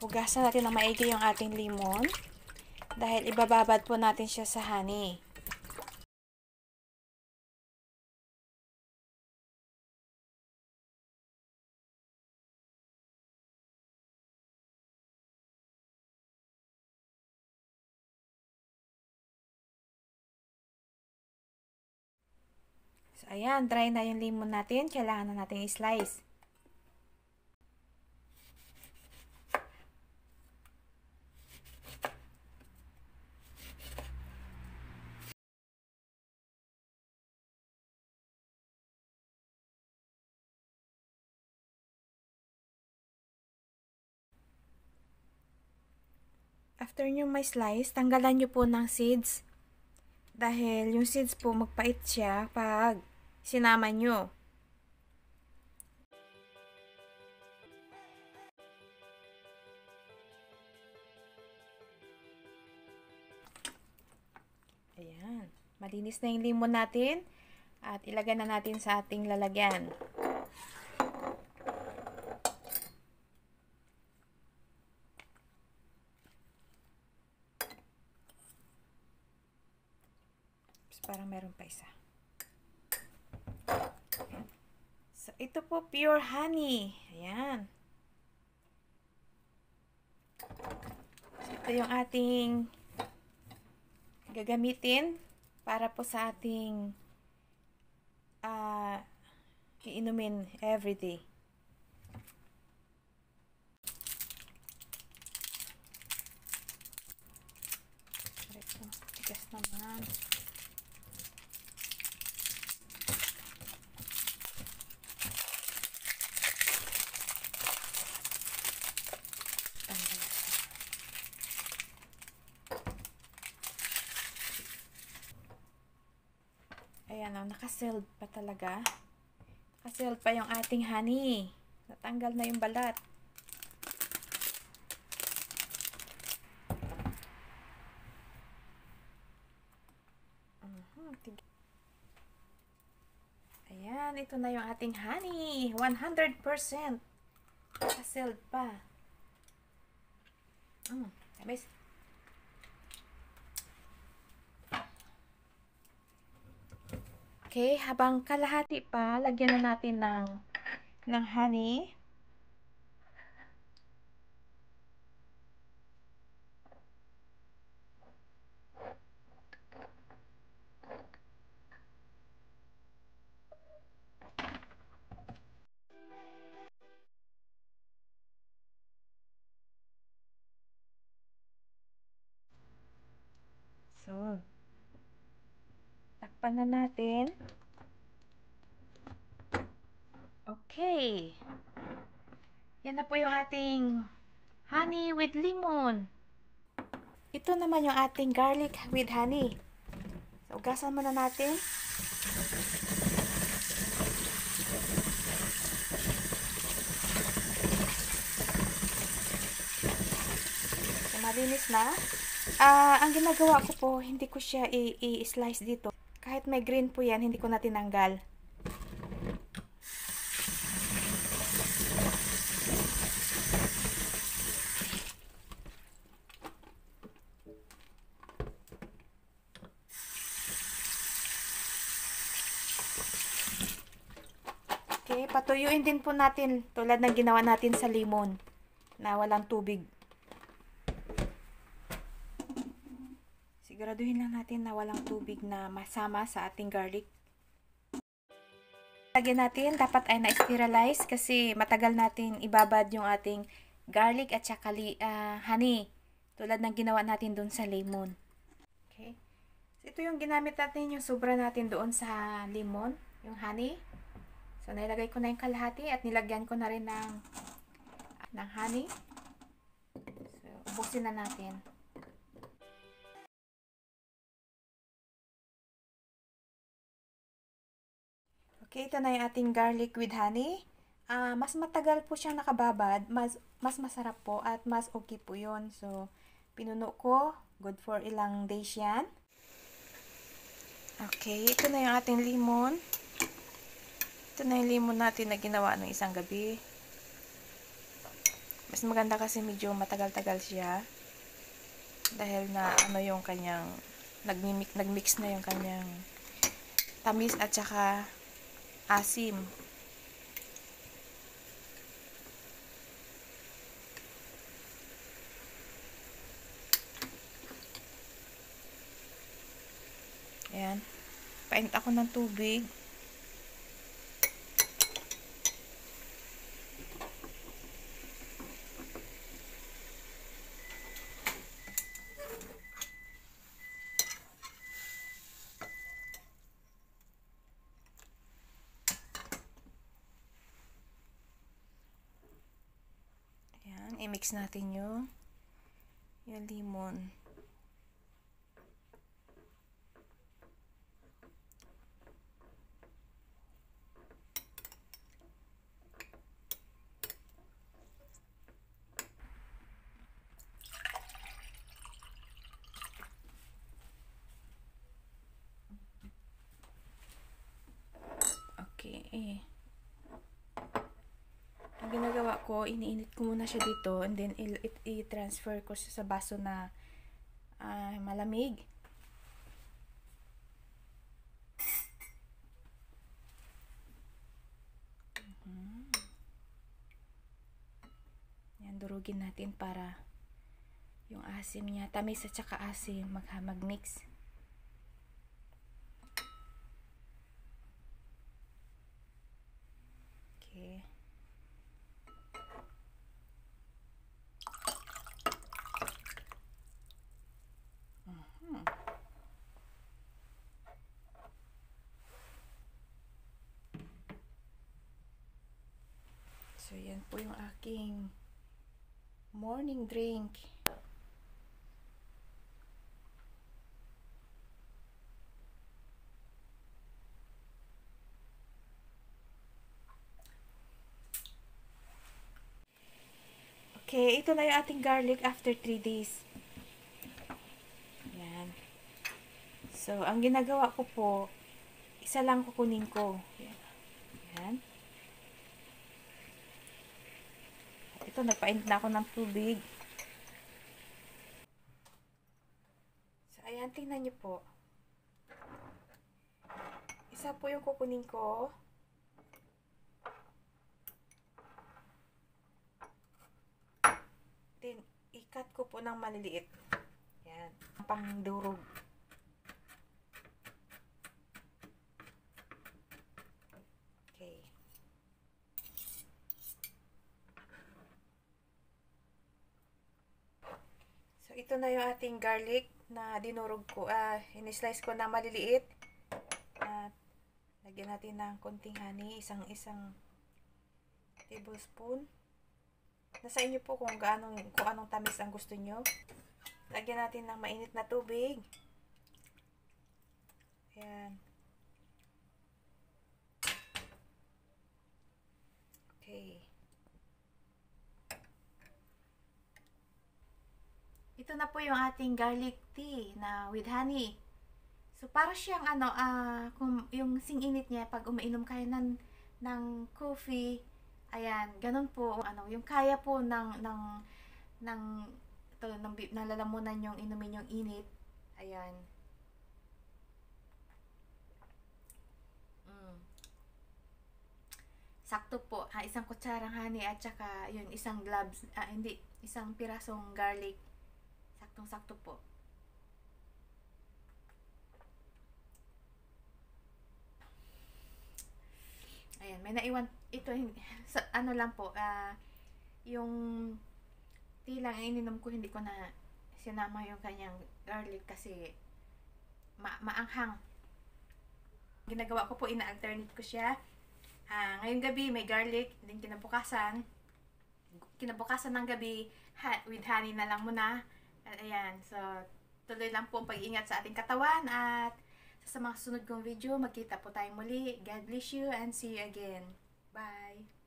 Hugasan natin ng maigi yung ating lemon dahil ibababad po natin siya sa honey. So, ayan, dry na yung lemon natin. Kailangan na natin i-slice. After nyo may slice, tanggalan nyo po ng seeds. Dahil yung seeds po magpait siya pag sinama nyo. Ayan. Malinis na yung lemon natin. At ilagay na natin sa ating lalagyan. Parang meron pa isa. So, ito po pure honey. Ayan. So, ito yung ating gagamitin para po sa ating iinumin everyday. Ito, tigas naman. Ayan o, nakasealed pa talaga. Nakasealed pa yung ating honey. Natanggal na yung balat. Ayan, ito na yung ating honey. 100%. Nakasealed pa. Tamis. Okay, habang kalahati pa, lagyan na natin ng honey. So, takpan na natin. Okay. Yan na po yung ating honey with lemon. Ito naman yung ating garlic with honey. So, ugasan muna natin. So, malinis na. Ang ginagawa ko po, hindi ko siya i-slice dito. Kahit may green po yan, hindi ko na tinanggal. Okay, patuyuin din po natin tulad ng ginawa natin sa lemon na walang tubig. Siguraduhin lang natin na walang tubig na masama sa ating garlic. Lagyan natin, dapat ay na-sterilize kasi matagal natin ibabad yung ating garlic at saka honey. Tulad ng ginawa natin doon sa lemon. Okay. So, ito yung ginamit natin, yung sobra natin doon sa lemon, yung honey. So, nilagay ko na yung kalahati at nilagyan ko na rin ng honey. So, ubusin na natin. Okay, ito na yung ating garlic with honey. Mas matagal po siyang nakababad, mas masarap po at mas okay po yun. So, pinuno ko. Good for ilang days yan. Okay, ito na yung ating lemon. Ito na yung lemon natin na ginawa ng isang gabi. Mas maganda kasi medyo matagal-tagal siya. Dahil na ano yung kanyang nagmix na yung kanyang tamis at saka asim. Ayan. Painit ako ng tubig. Ayan. I-mix natin yung lemon. Okay. Ang ginagawa ko, iniinit ko muna siya dito and then i-transfer ko siya sa baso na malamig. Yan, durugin natin para yung asim niya, tamis at saka asim mag-mix. Okay. So, yan po yung aking morning drink. Okay, ito na yung ating garlic after 3 days. Yan. So, ang ginagawa ko po, isa lang kukunin ko. Yan. Ito, nagpainit na ako ng tubig. So, ayan, tingnan nyo po. Isa po yung kukunin ko. Then, i-cut ko po ng maliliit. Yan. Pangdurog. Okay. So, ito na yung ating garlic na dinurog ko. In-slice ko na maliliit. At, lagyan natin ng konting honey. Isang tablespoon. Nasa inyo po kung anong tamis ang gusto nyo. Lagyan natin ng mainit na tubig. Ayan. Okay. Ito na po yung ating garlic tea na with honey. So, para siyang kung yung sing-init niya, pag umainom kayo ng coffee, ayan, ganun po, yung kaya po ng lalamunan yung inumin yung init. Ayan. Sakto po, isang kutsarang honey at saka yun, isang isang pirasong garlic. Saktong-sakto po. Ayan, may naiwan, ito, lang po, yung tea lang ininom ko, hindi ko na sinama yung kanyang garlic kasi maanghang. Ginagawa ko po, ina-alternate ko siya. Ngayong gabi may garlic, then kinabukasan ng gabi, with honey na lang muna. Ayan, so tuloy lang po ang pag-iingat sa ating katawan at sa mga sunod kong video, magkita po tayo muli. God bless you and see you again. Bye!